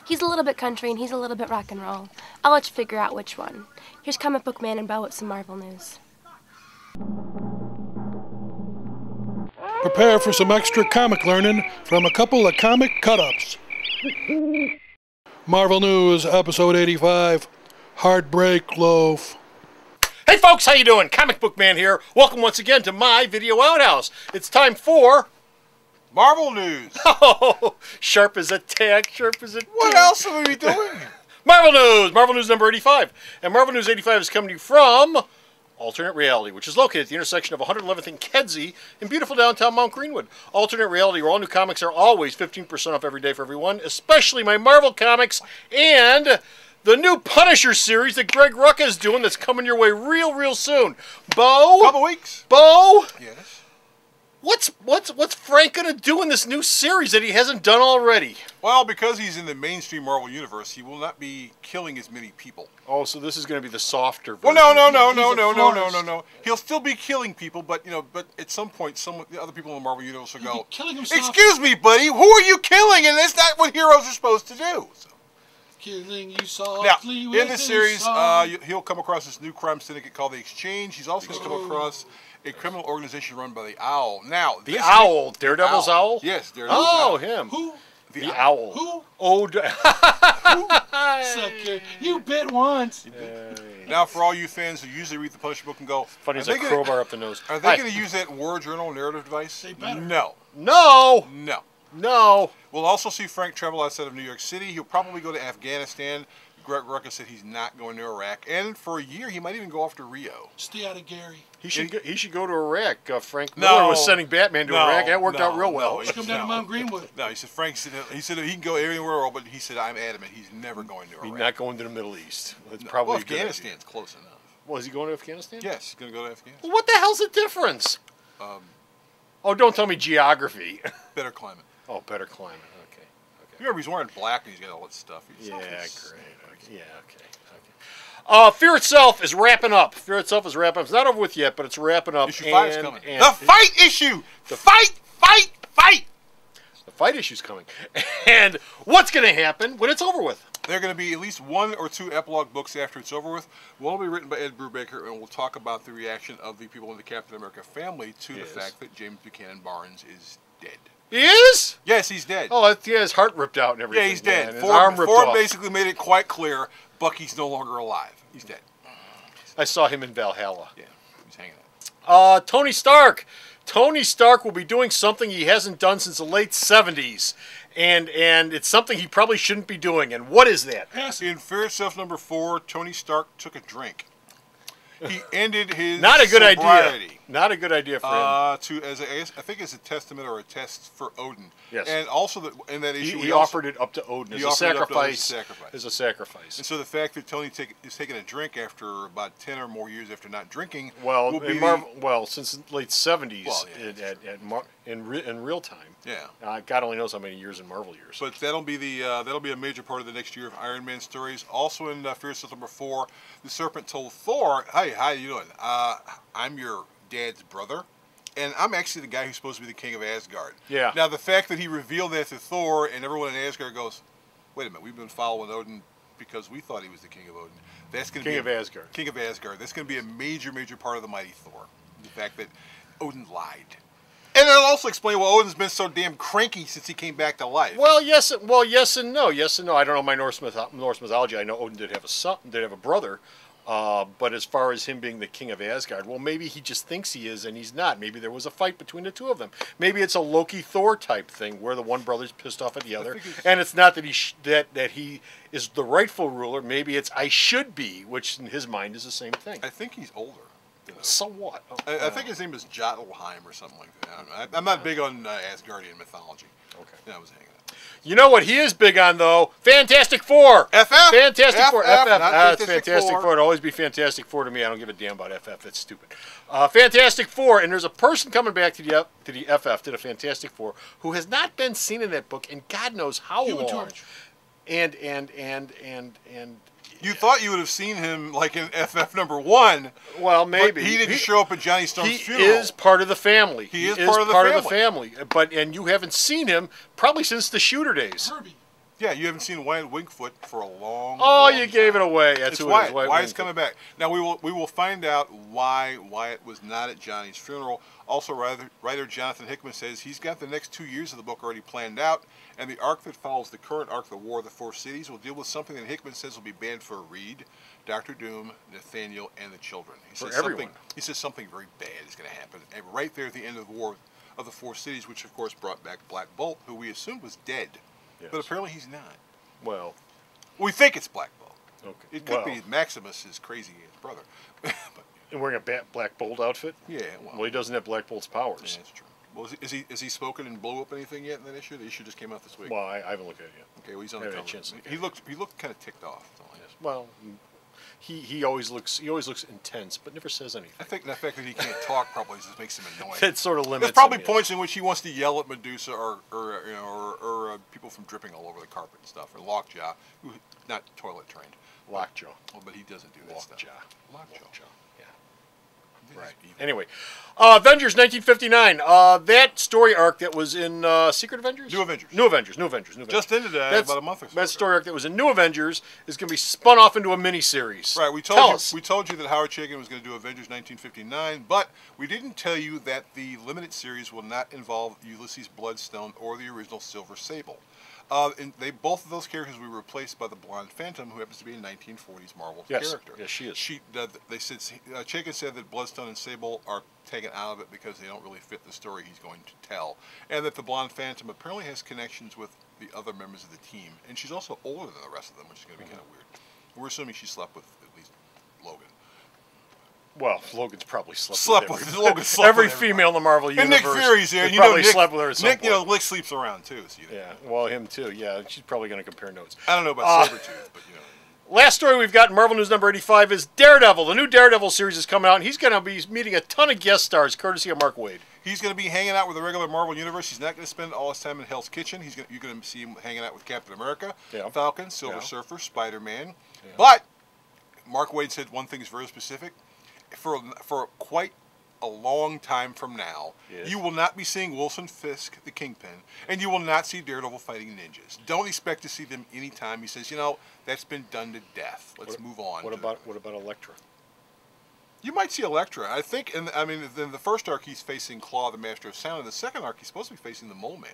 He's a little bit country and he's a little bit rock and roll. I'll let you figure out which one. Here's Comic Book Man and Bo with some Marvel news. Prepare for some extra comic learning from a couple of comic cut-ups. Marvel News, episode 85, Heartbreak Loaf. Hey folks, how you doing? Comic Book Man here. Welcome once again to my video outhouse. It's time for Marvel News. Oh, sharp as a tack, sharp as a tack. What else are we doing? Marvel News number 85. And Marvel News 85 is coming to you from Alternate Reality, which is located at the intersection of 111th and Kedzie in beautiful downtown Mount Greenwood. Alternate Reality, where all new comics are always 15% off every day for everyone, especially my Marvel comics and the new Punisher series that Greg Rucka is doing that's coming your way real soon. Bo? Couple weeks. Bo? Yes. What's Frank gonna do in this new series that he hasn't done already? Well, because he's in the mainstream Marvel universe, he will not be killing as many people. Oh, so this is gonna be the softer version. Well, no. He'll still be killing people, but at some point, the other people in the Marvel universe will go, "Excuse me, buddy, who are you killing?" And that's not what heroes are supposed to do. So. Killing you softly. Now, in this series, he'll come across this new crime syndicate called the Exchange. He's also going to come across a criminal organization run by the Owl. Now, the Owl, Daredevil's Owl? Yes, Daredevil's Owl. Oh, him. Who? The Owl. Who? Oh, Sucker. You bit once. Now, for all you fans who usually read the Punisher book and go, funny as a crowbar up the nose. Are they going to use that war journal narrative device? They better. No. We'll also see Frank travel outside of New York City. He'll probably go to Afghanistan. Greg Rucka said he's not going to Iraq, and for a year he might even go off to Rio. Stay out of Gary. He should go to Iraq. Frank Miller was sending Batman to Iraq. That worked out real well. Come down to Mount Greenwood. No, he said he said he can go anywhere, but he said I'm adamant he's never going to Iraq. He's not going to the Middle East. That's probably well, Afghanistan's close enough. Well, is he going to Afghanistan? Yes, he's going to go to Afghanistan. Well, what the hell's the difference? Oh, don't tell me geography. Better climate. Oh, better climate. Okay. Remember, he's wearing black and he's got all that stuff. Yeah, great. Okay. Yeah, okay. Fear Itself is wrapping up. It's not over with yet, but it's wrapping up. Issue 5 is coming. The fight issue! Fight! The fight issue's coming. And what's going to happen when it's over with? There are going to be at least 1 or 2 epilogue books after it's over with. One will be written by Ed Brubaker, and we'll talk about the reaction of the people in the Captain America family to the fact that James Buchanan Barnes is dead. He is? Yes, he's dead. Oh, he has his heart ripped out and everything. Yeah, he's dead. His arm ripped Ford off. basically made it quite clear Bucky's no longer alive. He's dead. I saw him in Valhalla. Yeah, he's hanging out. Tony Stark. Tony Stark will be doing something he hasn't done since the late 70s. And it's something he probably shouldn't be doing. And what is that? In Fear Itself number 4, Tony Stark took a drink. He ended his Not a good sobriety. idea. Not a good idea for him. I think it's a testament or a test for Odin. Yes. And also in that issue, he offered it up to Odin as a sacrifice. As a sacrifice. And so the fact that Tony is taking a drink after about 10 or more years after not drinking. Well, since the late 70s in real time. Yeah. God only knows how many years in Marvel years. But that'll be a major part of the next year of Iron Man stories. Also in Fear Itself number 4, the Serpent told Thor, "Hey, how you doing? I'm your dad's brother, and I'm actually the guy who's supposed to be the king of Asgard." Yeah. Now the fact that he revealed that to Thor and everyone in Asgard goes, "Wait a minute, we've been following Odin because we thought he was the king of Odin." That's going to be King of Asgard. King of Asgard. That's going to be a major part of the mighty Thor. The fact that Odin lied. And it'll also explain why Odin's been so damn cranky since he came back to life. Well, yes and no. Yes and no. I don't know my Norse mythology. I know Odin did have a son, did have a brother. But as far as him being the king of Asgard, well, maybe he just thinks he is and he's not. Maybe there was a fight between the two of them. Maybe it's a Loki-Thor type thing where the one brother's pissed off at the other, and it's not that he is the rightful ruler. Maybe it's I should be, which in his mind is the same thing. I think he's older. So what? I think his name is Jotunheim or something like that. I'm not big on Asgardian mythology. Okay. Yeah, I was hanging out. You know what he is big on, though? Fantastic Four. FF? Fantastic Four. FF. It's Fantastic Four. It'll always be Fantastic Four to me. I don't give a damn about FF. That's stupid. Fantastic Four, and there's a person coming back to the FF, to the Fantastic Four, who has not been seen in that book in God knows how long. George. And You thought you would have seen him like in FF number 1. Well, maybe. But he didn't show up at Johnny Storm's funeral. He is part of the family. He is part of the family. And you haven't seen him probably since the Shooter days. Herbie. Yeah, you haven't seen Wyatt Wingfoot for a long. Oh, long you gave it time. away. That's It's who Wyatt. it is. Wyatt's Wingfoot. coming back. Now we will find out why Wyatt was not at Johnny's funeral. Also, writer Jonathan Hickman says he's got the next 2 years of the book already planned out, and the arc that follows the current arc, the War of the Four Cities, will deal with something that Hickman says will be banned for Reed, Doctor Doom, Nathaniel, and the children. He For says everyone. He says something very bad is going to happen, and right there at the end of the War of the Four Cities, which of course brought back Black Bolt, who we assumed was dead, Yes. but apparently he's not. Well, We think it's Black Bolt. okay. It could Well, be Maximus, his crazy brother. but and wearing a Black Bolt outfit? yeah, Well, he doesn't have Black Bolt's powers. yeah, that's true. Well, is he spoken and blew up anything yet in that issue? The issue just came out this week. Well, I haven't looked at it yet. Okay, well he's on I the haven't had a cover. chance to look at He looked kind of ticked off. That's all I know. Well, he always looks intense, but never says anything. I think the fact that he can't talk probably just makes him annoying. That sort of limits. There's probably him, yes. points in which he wants to yell at Medusa or people from dripping all over the carpet and stuff, or Lockjaw, who not toilet trained. Lockjaw. Oh, but he doesn't do that stuff. Lockjaw. Lockjaw. Yeah. This Right. is evil. Anyway, Avengers 1959. That story arc that was in Secret Avengers? New Avengers. New Avengers. Just ended about a month or so That ago. story arc that was in New Avengers is going to be spun off into a miniseries. Right, we Tell told us. you that Howard Chaykin was going to do Avengers 1959, but we didn't tell you that the limited series will not involve Ulysses Bloodstone or the original Silver Sable. And both of those characters will be replaced by the Blonde Phantom, who happens to be a 1940s Marvel Yes. character. Yes, she is. They said Chaykin said that Bloodstone and Sable are taken out of it because they don't really fit the story he's going to tell, and that the Blonde Phantom apparently has connections with the other members of the team, and she's also older than the rest of them, which is going to be kind of weird. We're assuming she slept with at least Logan. Well, Logan's probably slept With with Logan slept every with everybody. female in the Marvel And universe. Nick Fury's there. has And you know probably Nick, slept with her at some Nick, point. Nick sleeps around too. So Yeah, well, him too. Yeah, she's probably going to compare notes. I don't know about Sabretooth, but you know. Last story we've got in Marvel News number 85 is Daredevil. The new Daredevil series is coming out, and he's going to be meeting a ton of guest stars, courtesy of Mark Waid. He's going to be hanging out with the regular Marvel Universe. He's not going to spend all his time in Hell's Kitchen. You're going to see him hanging out with Captain America, Yeah. Falcon, Silver Yeah. Surfer, Spider-Man. Yeah. But Mark Waid said one thing is very specific. For quite a long time from now, Yes. you will not be seeing Wilson Fisk, the Kingpin, and you will not see Daredevil fighting ninjas. Don't expect to see them anytime. He says, that's been done to death. Let's move on. What about Elektra? You might see Elektra. I think, in the first arc, he's facing Claw, the Master of Sound. In the second arc, he's supposed to be facing the Mole Man.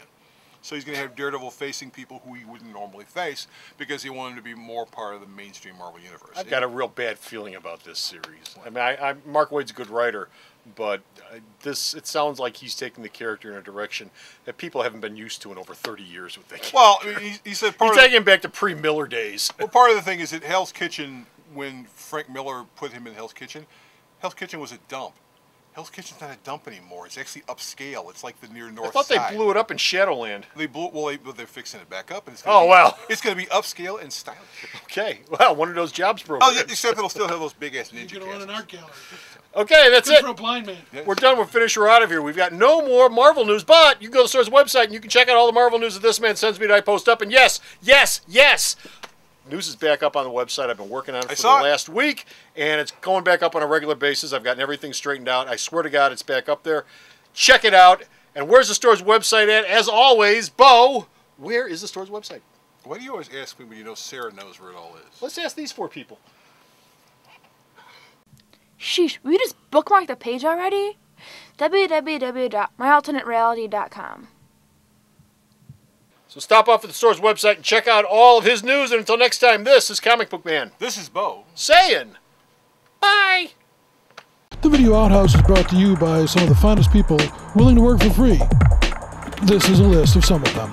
So he's going to have Daredevil facing people who he wouldn't normally face because he wanted to be more part of the mainstream Marvel Universe. I've got a real bad feeling about this series. I mean, Mark Waid's a good writer, but it sounds like he's taking the character in a direction that people haven't been used to in over 30 years with that. Well, he said He's taking him back to pre-Miller days. Well, part of the thing is that Hell's Kitchen, when Frank Miller put him in Hell's Kitchen was a dump. Hell's Kitchen's not a dump anymore. It's actually upscale. It's like the near north I thought side. they blew it up in Shadowland. They blew it. Well, they're fixing it back up. And it's Oh, well. It's going to be upscale and stylish. Okay, well, one of those jobs Oh, programs. yeah, except it'll still have those big ass ninja You're gonna run an castles. art gallery. Okay, that's Good it. for a blind man. Yes. We're done. We're finished. We're out of here. We've got no more Marvel news, but you can go to the store's website and you can check out all the Marvel news that this man sends me that I post up. And yes, news is back up on the website. I've been working on it for the last week, and it's going back up on a regular basis. I've gotten everything straightened out. I swear to God, it's back up there. Check it out. And where's the store's website at? As always, Bo, where is the store's website? Why do you always ask me when you know Sarah knows where it all is? Let's ask these four people. Sheesh, we just bookmarked the page already? www.myalternatereality.com. So stop off at the store's website and check out all of his news. And until next time, this is Comic Book Man This is Bo. saying bye. The Video Outhouse is brought to you by some of the finest people willing to work for free. This is a list of some of them.